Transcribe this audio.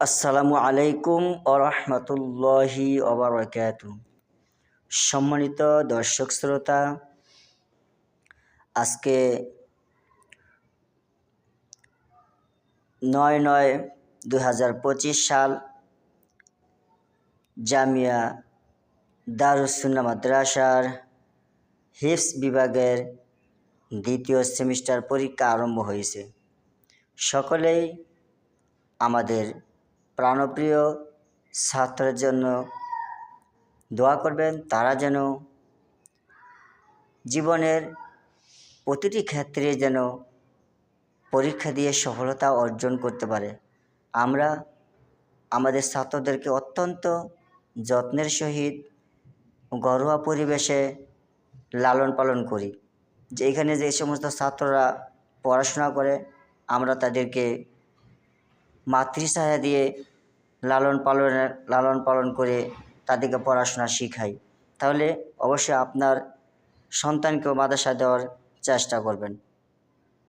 আসসালামু আলাইকুম ওরহমতুল্লাহি ওবারাকাতু। সম্মানিত দর্শক শ্রোতা, আজকে 9/9/2025 সাল জামিয়া দারুস সুন্নাহ মাদ্রাসার হিফজ বিভাগের দ্বিতীয় সেমিস্টার পরীক্ষা আরম্ভ হয়েছে। সকলেই আমাদের প্রাণপ্রিয় ছাত্রের জন্য দোয়া করবেন, তারা যেন জীবনের প্রতিটি ক্ষেত্রে যেন পরীক্ষা দিয়ে সফলতা অর্জন করতে পারে। আমরা আমাদের ছাত্রদেরকে অত্যন্ত যত্নের সহিত ঘরোয়া পরিবেশে লালন পালন করি। যে এখানে যে সমস্ত ছাত্ররা পড়াশোনা করে, আমরা তাদেরকে মাতৃছায়া দিয়ে লালন পালন করে তাদেরকে পড়াশোনা শিখাই। তাহলে অবশ্যই আপনার সন্তানকেও মাদ্রাসা দেওয়ার চেষ্টা করবেন।